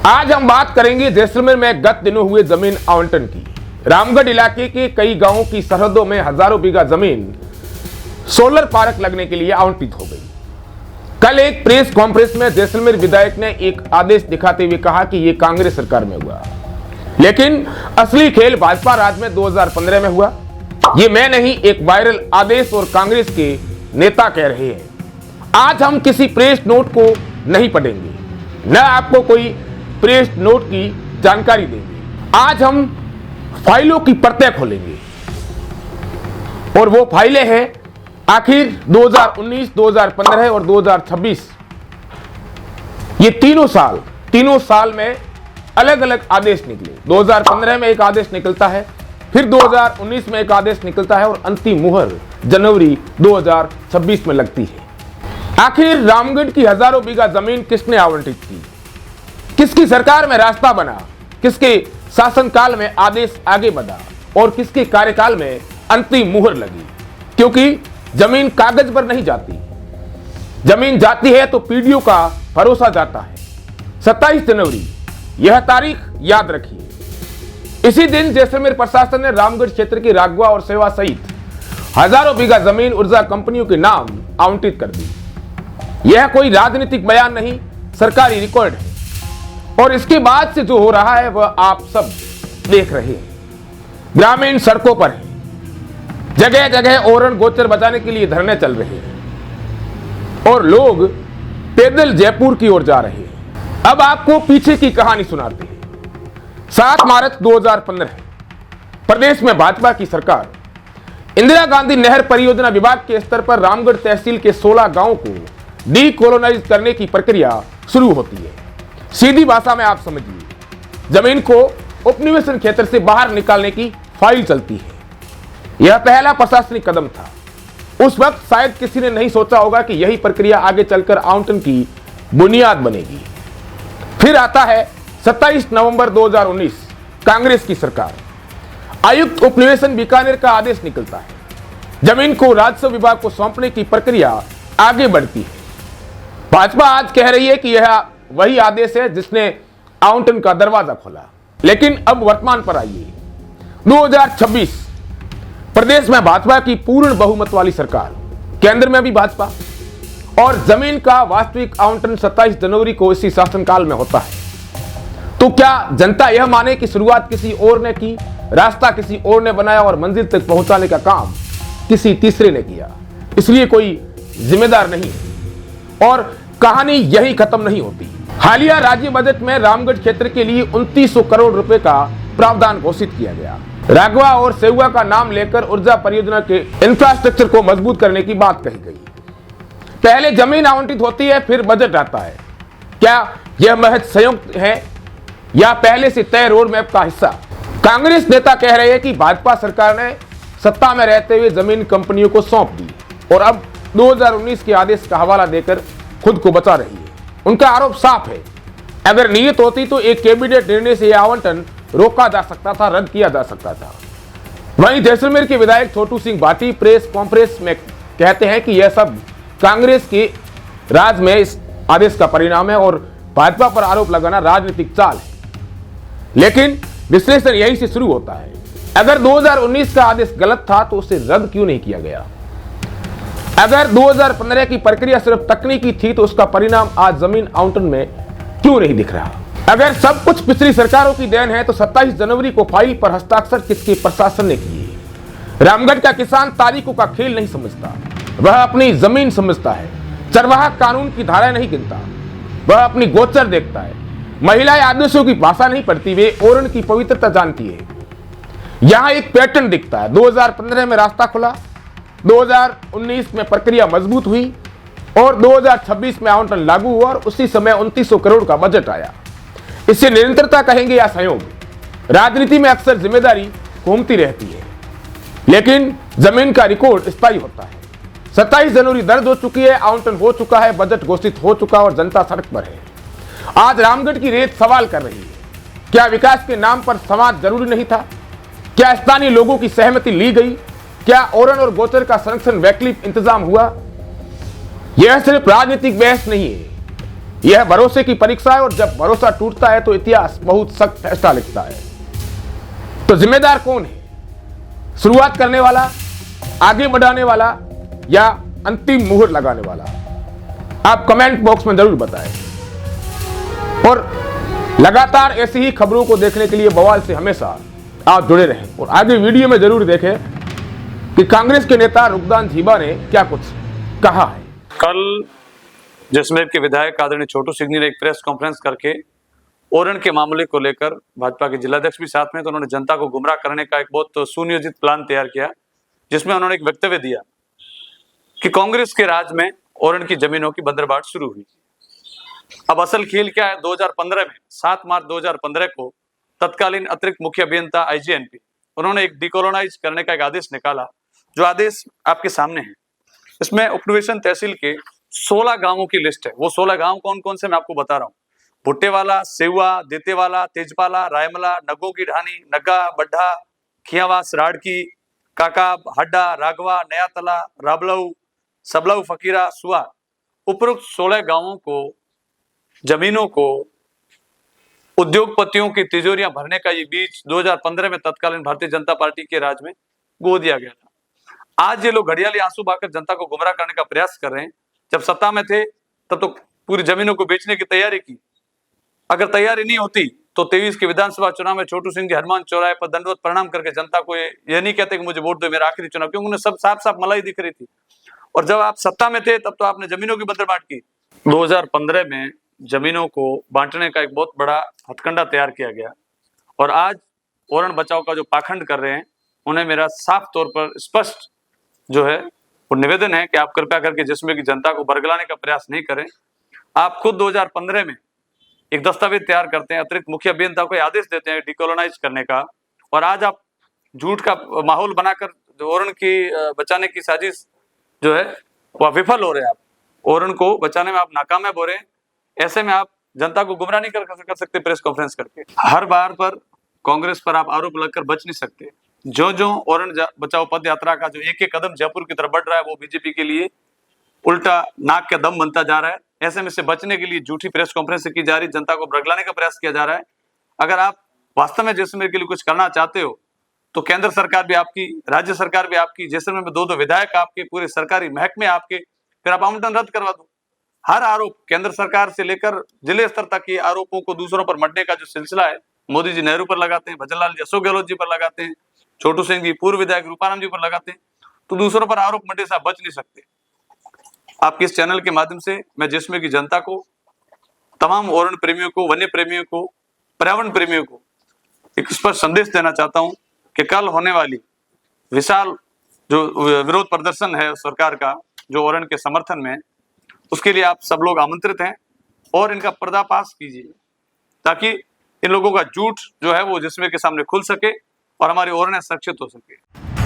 आज हम बात करेंगे जैसलमेर में गत दिनों हुए जमीन आवंटन की। रामगढ़ इलाके के कई गांवों की सरहदों में हजारों बीघा जमीन सोलर पार्क लगने के लिए आवंटित हो गई। कल एक प्रेस कॉन्फ्रेंस में जैसलमेर विधायक ने एक आदेश दिखाते हुए कहा कि यह कांग्रेस सरकार में हुआ, लेकिन असली खेल भाजपा राज में 2015 में हुआ। ये मैं नहीं, एक वायरल आदेश और कांग्रेस के नेता कह रहे हैं। आज हम किसी प्रेस नोट को नहीं पढ़ेंगे, न आपको कोई प्रेस नोट की जानकारी देंगे। आज हम फाइलों की परतें खोलेंगे और वो फाइलें हैं आखिर 2019, 2015 और 2026। ये तीनों साल में अलग अलग आदेश निकले। 2015 में एक आदेश निकलता है, फिर 2019 में एक आदेश निकलता है और अंतिम मुहर जनवरी 2026 में लगती है। आखिर रामगढ़ की हजारों बीघा जमीन किसने आवंटित की? किसकी सरकार में रास्ता बना? किसके शासनकाल में आदेश आगे बढ़ा और किसके कार्यकाल में अंतिम मुहर लगी? क्योंकि जमीन कागज पर नहीं जाती, जमीन जाती है तो पीढ़ियों का भरोसा जाता है। 27 जनवरी, यह तारीख याद रखिए। इसी दिन जैसलमेर प्रशासन ने रामगढ़ क्षेत्र की राघवा और सेवा सहित हजारों बीघा जमीन ऊर्जा कंपनियों के नाम आवंटित कर दी। यह कोई राजनीतिक बयान नहीं, सरकारी रिकॉर्ड है और इसके बाद से जो हो रहा है वह आप सब देख रहे हैं। ग्रामीण सड़कों पर है, जगह जगह ओरण गोचर बचाने के लिए धरने चल रहे हैं और लोग पैदल जयपुर की ओर जा रहे हैं। अब आपको पीछे की कहानी सुनाते हैं। 7 मार्च 2015 प्रदेश में भाजपा की सरकार इंदिरा गांधी नहर परियोजना विभाग के स्तर पर रामगढ़ तहसील के 16 गांवों को डीकोलोनाइज करने की प्रक्रिया शुरू होती है। सीधी भाषा में आप समझिए, जमीन को उपनिवेशन क्षेत्र से बाहर निकालने की फाइल चलती है। यह पहला प्रशासनिक कदम था। उस वक्त शायद किसी ने नहीं सोचा होगा कि यही प्रक्रिया आगे चलकर आवंटन की बुनियाद बनेगी। फिर आता है 27 नवंबर 2019, कांग्रेस की सरकार। आयुक्त उपनिवेशन बीकानेर का आदेश निकलता है। जमीन को राजस्व विभाग को सौंपने की प्रक्रिया आगे बढ़ती है। भाजपा आज कह रही है कि यह वही आदेश है जिसने आवंटन का दरवाजा खोला। लेकिन अब वर्तमान पर आइए। 2026 प्रदेश में भाजपा की पूर्ण बहुमत वाली सरकार, केंद्र में भी भाजपा, और जमीन का वास्तविक आवंटन 27 जनवरी को इसी शासनकाल में होता है। तो क्या जनता यह माने कि शुरुआत किसी और ने की, रास्ता किसी और ने बनाया और मंजिल तक पहुंचाने का काम किसी तीसरे ने किया, इसलिए कोई जिम्मेदार नहीं है? और कहानी यही खत्म नहीं होती। हालिया राज्य बजट में रामगढ़ क्षेत्र के लिए 2900 करोड़ रुपए का प्रावधान घोषित किया गया। राघवा और सेवा का नाम लेकर ऊर्जा परियोजना के इंफ्रास्ट्रक्चर को मजबूत करने की बात कही गई। पहले जमीन आवंटित होती है, फिर बजट आता है। क्या यह महज संयुक्त है या पहले से तय रोड मैप का हिस्सा? कांग्रेस नेता कह रहे हैं कि भाजपा सरकार ने सत्ता में रहते हुए जमीन कंपनियों को सौंप दी और अब 2019 के आदेश का हवाला देकर खुद को बचा रही है। उनका आरोप साफ है, अगर नियत होती तो एक कैबिनेट निर्णय से यह आवंटन रोका जा सकता था, रद्द किया जा सकता था। वहीं जैसलमेर के विधायक छोटू सिंह भाटी प्रेस कॉन्फ्रेंस में कहते हैं कि यह सब कांग्रेस के राज में इस आदेश का परिणाम है और भाजपा पर आरोप लगाना राजनीतिक चाल है। लेकिन विश्लेषण यहीं से शुरू होता है। अगर 2019 का आदेश गलत था तो उसे रद्द क्यों नहीं किया गया? अगर 2015 की प्रक्रिया सिर्फ तकनीकी थी तो उसका परिणाम आज जमीन आवंटन में क्यों नहीं दिख रहा? अगर सब कुछ पिछली सरकारों की देन है तो 27 जनवरी को फाइल पर हस्ताक्षर किसके प्रशासन ने किए? रामगढ़ का किसान तारीखों का खेल नहीं समझता, वह अपनी जमीन समझता है। चरवाहा कानून की धाराएं नहीं गिनता, वह अपनी गोचर देखता है। महिलाएं आदेशों की भाषा नहीं पढ़ती, वे ओरण की पवित्रता जानती है। यहां एक पैटर्न दिखता है। 2015 में रास्ता खुला, 2019 में प्रक्रिया मजबूत हुई और 2026 में आवंटन लागू हुआ और उसी समय 2900 करोड़ का बजट आया। इसे निरंतरता कहेंगे या संयोग? राजनीति में अक्सर जिम्मेदारी घूमती रहती है, लेकिन जमीन का रिकॉर्ड स्थायी होता है। 27 जनवरी दर्ज हो चुकी है, आवंटन हो चुका है, बजट घोषित हो चुका और जनता सड़क पर है। आज रामगढ़ की रेत सवाल कर रही है, क्या विकास के नाम पर समाज जरूरी नहीं था? क्या स्थानीय लोगों की सहमति ली गई? क्या ओरण और गोचर का संरक्षण वैकल्पिक इंतजाम हुआ? यह सिर्फ राजनीतिक बहस नहीं है, यह भरोसे की परीक्षा है और जब भरोसा टूटता है तो इतिहास बहुत सख्त फैसला लिखता है। तो जिम्मेदार कौन है? शुरुआत करने वाला, आगे बढ़ाने वाला या अंतिम मुहर लगाने वाला? आप कमेंट बॉक्स में जरूर बताएं। और लगातार ऐसी ही खबरों को देखने के लिए बवाल से हमेशा आप जुड़े रहें और आगे वीडियो में जरूर देखें कि कांग्रेस के नेता रुखदान झीबा ने क्या कुछ कहा है। कल जैसलमेर के विधायक आदरणीय छोटू सिंह ने एक प्रेस कॉन्फ्रेंस करके ओरण के मामले को लेकर, भाजपा के जिलाध्यक्ष भी साथ में, तो उन्होंने जनता को गुमराह करने का एक बहुत सुनियोजित प्लान तैयार किया, जिसमें उन्होंने एक वक्तव्य दिया कि कांग्रेस के राज में ओरण की जमीनों की बंदरबाट शुरू हुई। अब असल खेल क्या है? 2015 में 7 मार्च 2015 को तत्कालीन अतिरिक्त मुख्य अभियंता IGNP उन्होंने एक डिकोलोनाइज करने का एक आदेश निकाला, जो आदेश आपके सामने है। इसमें उपनिवेशन तहसील के 16 गांवों की लिस्ट है। वो 16 गांव कौन कौन से मैं आपको बता रहा हूँ। भुट्टेवाला, सेवा, देतेवाला, तेजपाला, रायमला, नगो की ढानी, नग्गा, बड्ढा, खियावास, राड़की, काका, हड्डा, राघवा, नया तला, राबलऊ, सबलऊ, फकीरा, सुआ, उपरोक्त 16 गांवों को, जमीनों को उद्योगपतियों की तिजोरियां भरने का ये बीच 2015 में तत्कालीन भारतीय जनता पार्टी के राज में गो दिया गया था। आज ये लोग घड़ियाली आंसू बहाकर जनता को गुमराह करने का प्रयास कर रहे हैं। जब सत्ता में थे तब तो पूरी जमीनों को बेचने की तैयारी की। अगर तैयारी नहीं होती तो 23 के विधानसभा चुनाव में छोटू सिंह जी हनुमान चौराहे पर दंडवत प्रणाम करके जनता को ये नहीं कहते कि मुझे वोट दो, मेरा आखिरी चुनाव, क्योंकि उन्हें सब साफ साफ मलाई दिख रही थी। और जब आप सत्ता में थे तब तो आपने जमीनों की बंदरबाट की। 2015 में जमीनों को बांटने का एक बहुत बड़ा हथकंडा तैयार किया गया और आज ओरण बचाओ का जो पाखंड कर रहे हैं, उन्हें मेरा साफ तौर पर स्पष्ट जो है वो निवेदन है कि आप कृपया करके जिसमें की जनता को बरगलाने का प्रयास नहीं करें। आप खुद 2015 में एक दस्तावेज तैयार करते हैं, अतिरिक्त मुख्य अभियंता को आदेश देते हैं डिकोलोनाइज करने का, और आज आप झूठ का माहौल बनाकर ओरण की बचाने की साजिश जो है वह विफल हो रहे हैं। आप ओरण को बचाने में आप नाकामयाब हो रहे हैं। ऐसे में आप जनता को गुमराह नहीं कर सकते प्रेस कॉन्फ्रेंस करके। हर बार पर कांग्रेस पर आप आरोप लगकर बच नहीं सकते। जो जो ओरण बचाओ पद यात्रा का जो एक एक कदम जयपुर की तरफ बढ़ रहा है, वो बीजेपी के लिए उल्टा नाक के दम बनता जा रहा है। ऐसे में से बचने के लिए झूठी प्रेस कॉन्फ्रेंस की जा रही, जनता को बरगलाने का प्रयास किया जा रहा है। अगर आप वास्तव में जैसलमेर के लिए कुछ करना चाहते हो तो केंद्र सरकार भी आपकी, राज्य सरकार भी आपकी, जैसलमेर में 2-2 विधायक आपके, पूरे सरकारी महकमे आपके, फिर आप आवंटन रद्द करवा दो। हर आरोप केंद्र सरकार से लेकर जिले स्तर तक के आरोपों को दूसरों पर मढ़ने का जो सिलसिला है, मोदी जी नेहरू पर लगाते हैं, भजनलाल जी अशोक गहलोत जी पर लगाते हैं, छोटू सिंह जी पूर्व विधायक रूपाराम जी पर लगाते हैं, तो दूसरों पर आरोप मढ़ने से आप बच नहीं सकते। आपके इस चैनल के माध्यम से मैं जिसमें की जनता को, तमाम ओरण प्रेमियों को, वन्य प्रेमियों को, पर्यावरण प्रेमियों को एक स्पष्ट संदेश देना चाहता हूं कि कल होने वाली विशाल जो विरोध प्रदर्शन है सरकार का जो ओरण के समर्थन में, उसके लिए आप सब लोग आमंत्रित हैं और इनका पर्दाफाश कीजिए ताकि इन लोगों का झूठ जो है वो जिसमें के सामने खुल सके और हमारी ओरण सुरक्षित हो सके।